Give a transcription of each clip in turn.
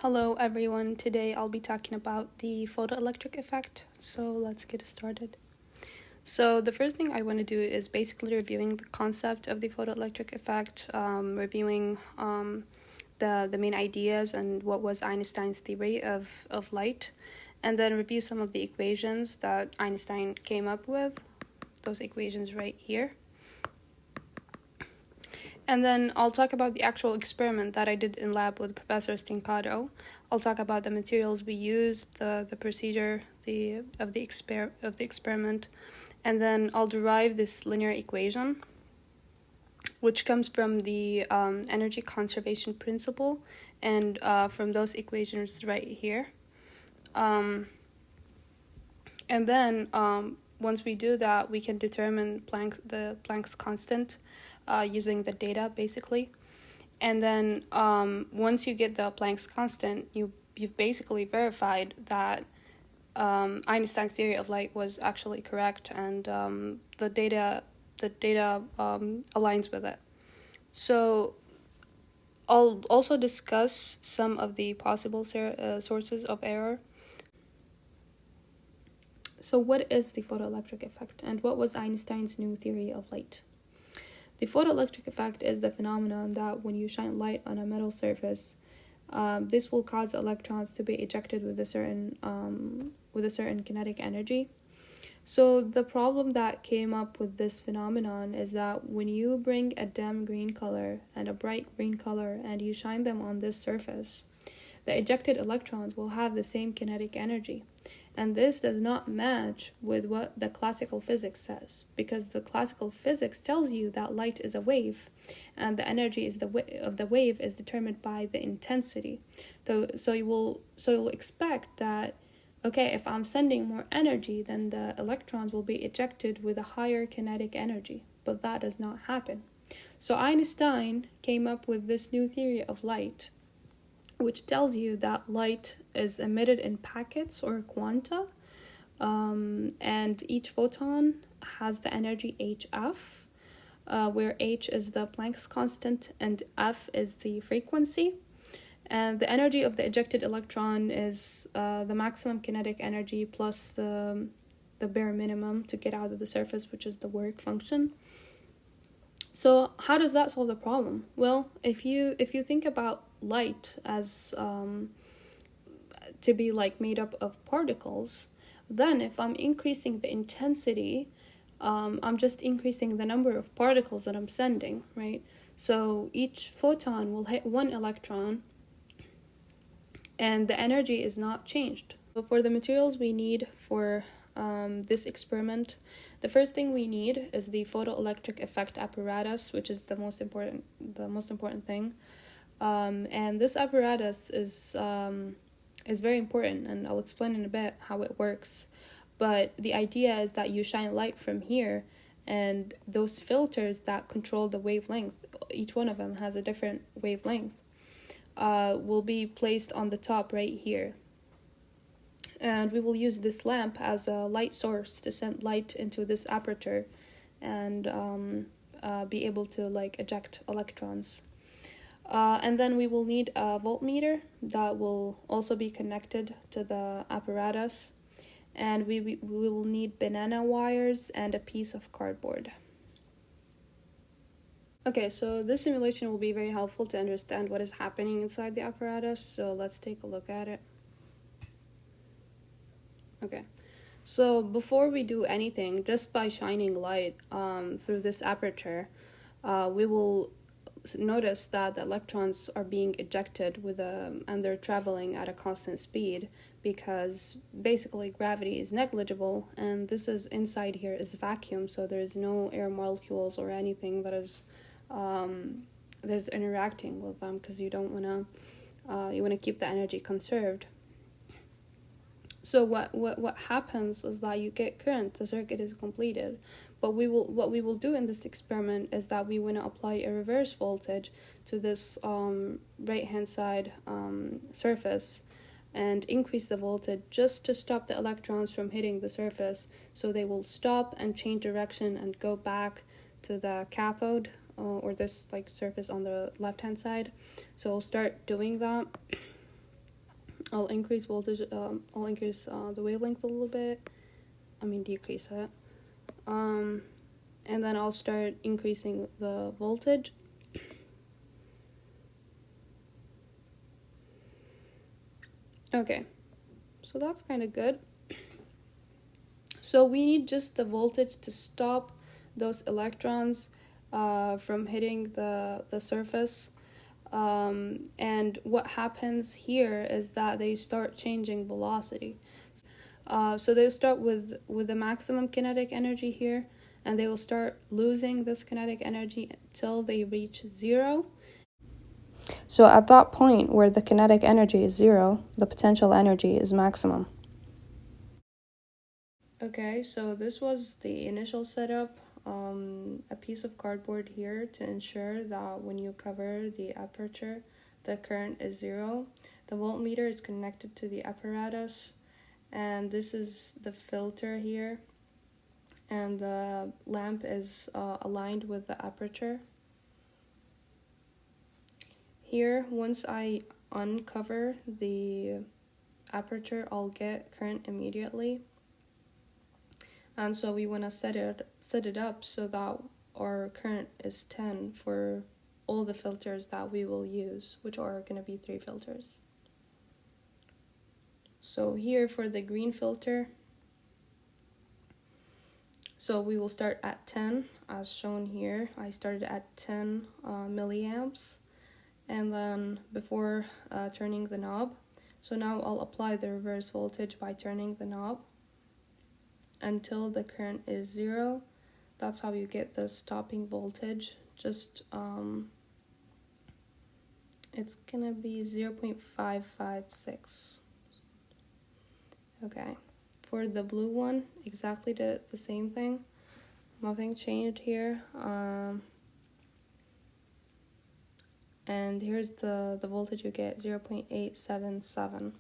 Hello everyone, today I'll be talking about the photoelectric effect, so let's get started. So the first thing I want to do is basically reviewing the concept of the photoelectric effect, reviewing the main ideas and what was Einstein's theory of light, and then review some of the equations that Einstein came up with, those equations right here. And then I'll talk about the actual experiment that I did in lab with Professor Stincato. I'll talk about the materials we used, the procedure of the experiment, and then I'll derive this linear equation, which comes from the energy conservation principle, and from those equations right here. And then once we do that, we can determine Planck's constant using the data, basically. And then once you get the Planck's constant, you've basically verified that Einstein's theory of light was actually correct, and the data aligns with it. So I'll also discuss some of the possible sources of error. So what is the photoelectric effect, and what was Einstein's new theory of light? The photoelectric effect is the phenomenon that when you shine light on a metal surface, this will cause electrons to be ejected with a certain kinetic energy. So the problem that came up with this phenomenon is that when you bring a dim green color and a bright green color and you shine them on this surface, the ejected electrons will have the same kinetic energy. And this does not match with what the classical physics says, because the classical physics tells you that light is a wave, and the energy of the wave is determined by the intensity. So you'll expect that, okay, if I'm sending more energy, then the electrons will be ejected with a higher kinetic energy, but that does not happen. So Einstein came up with this new theory of light, which tells you that light is emitted in packets or quanta, and each photon has the energy hf, where h is the Planck's constant and f is the frequency. And the energy of the ejected electron is the maximum kinetic energy plus the bare minimum to get out of the surface, which is the work function. So how does that solve the problem? Well, if you think about light as to be like made up of particles, then if I'm increasing the intensity, I'm just increasing the number of particles that I'm sending, right? So each photon will hit one electron, and the energy is not changed. So for the materials we need for this experiment, the first thing we need is the photoelectric effect apparatus, which is the most important thing. And this apparatus is very important, and I'll explain in a bit how it works. But the idea is that you shine light from here, and those filters that control the wavelengths, each one of them has a different wavelength, will be placed on the top right here. And we will use this lamp as a light source to send light into this aperture and be able to eject electrons. And then we will need a voltmeter that will also be connected to the apparatus. And we will need banana wires and a piece of cardboard. Okay, so this simulation will be very helpful to understand what is happening inside the apparatus, so let's take a look at it. Okay, so before we do anything, just by shining light through this aperture, we will notice that the electrons are being ejected and they're traveling at a constant speed, because basically gravity is negligible, and this is inside here is vacuum, so there is no air molecules or anything that is there's interacting with them, because you want to keep the energy conserved. So what happens is that you get current, the circuit is completed. But what we will do in this experiment is that we want to apply a reverse voltage to this right hand side surface and increase the voltage just to stop the electrons from hitting the surface, so they will stop and change direction and go back to the cathode or this surface on the left hand side. So we'll start doing that. I'll increase voltage, I'll increase the wavelength a little bit, decrease it. And then I'll start increasing the voltage. Okay, so that's kind of good. So we need just the voltage to stop those electrons from hitting the surface. And what happens here is that they start changing velocity. So they start with the maximum kinetic energy here, and they will start losing this kinetic energy until they reach zero. So at that point where the kinetic energy is zero, the potential energy is maximum. Okay, so this was the initial setup. A piece of cardboard here to ensure that when you cover the aperture, the current is zero. The voltmeter is connected to the apparatus, and this is the filter here, and the lamp is aligned with the aperture. Here, once I uncover the aperture, I'll get current immediately. And so we want to set it up so that our current is 10 for all the filters that we will use, which are going to be 3 filters. So here for the green filter, so we will start at 10 as shown here. I started at 10 milliamps, and then before turning the knob. So now I'll apply the reverse voltage by turning the knob until the current is 0. That's how you get the stopping voltage. Just it's gonna be 0.556. Okay, for the blue one, exactly the same thing. Nothing changed here. And here's the voltage you get, 0.877.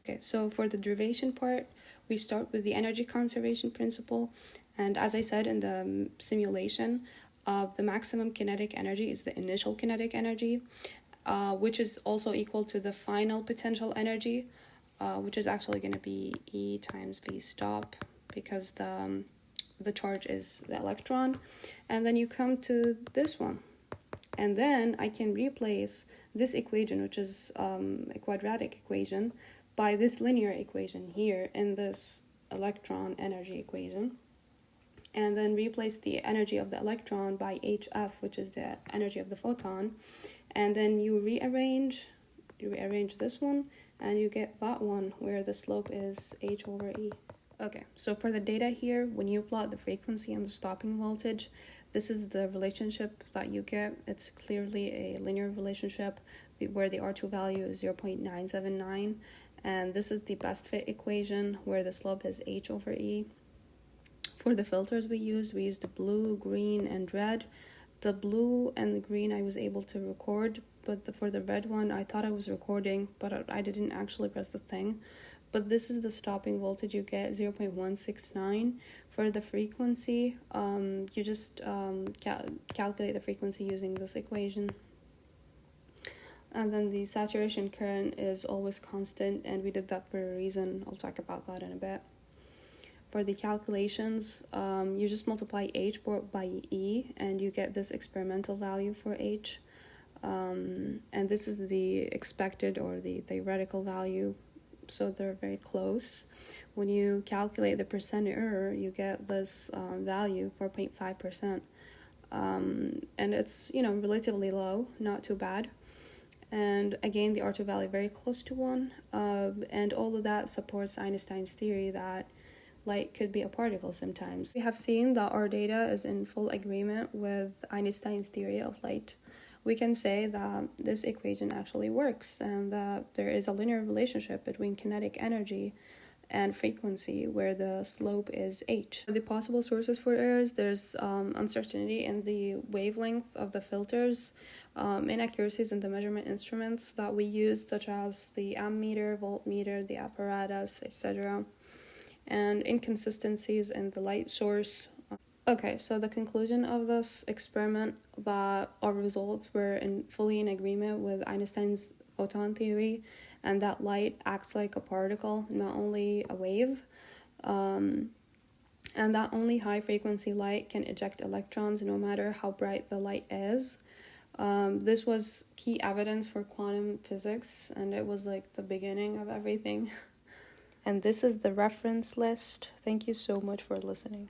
Okay, so for the derivation part, we start with the energy conservation principle. And as I said in the simulation, the maximum kinetic energy is the initial kinetic energy, which is also equal to the final potential energy, which is actually going to be E times V stop, because the charge is the electron. And then you come to this one. And then I can replace this equation, which is a quadratic equation, by this linear equation here in this electron energy equation, and then replace the energy of the electron by HF, which is the energy of the photon, and then you rearrange this one, and you get that one where the slope is H over E. Okay, so for the data here, when you plot the frequency and the stopping voltage, this is the relationship that you get. It's clearly a linear relationship where the R2 value is 0.979, and this is the best fit equation where the slope is H over E. For the filters we used blue, green, and red. The blue and the green I was able to record, but for the red one I thought I was recording, but I didn't actually press the thing. But this is the stopping voltage you get, 0.169. For the frequency, you just calculate the frequency using this equation. And then the saturation current is always constant, and we did that for a reason. I'll talk about that in a bit. For the calculations, you just multiply H by E, and you get this experimental value for H. And this is the expected or the theoretical value, so they're very close. When you calculate the percent error, you get this value, 4.5%. And it's, relatively low, not too bad. And again, the R2 value very close to 1. And all of that supports Einstein's theory that light could be a particle sometimes. We have seen that our data is in full agreement with Einstein's theory of light. We can say that this equation actually works, and that there is a linear relationship between kinetic energy and frequency where the slope is H. The possible sources for errors, there's uncertainty in the wavelength of the filters, inaccuracies in the measurement instruments that we use, such as the ammeter, voltmeter, the apparatus, etc., and inconsistencies in the light source. Okay, so the conclusion of this experiment, that our results were fully in agreement with Einstein's photon theory, and that light acts like a particle, not only a wave, and that only high frequency light can eject electrons no matter how bright the light is. This was key evidence for quantum physics, and it was like the beginning of everything. And this is the reference list. Thank you so much for listening.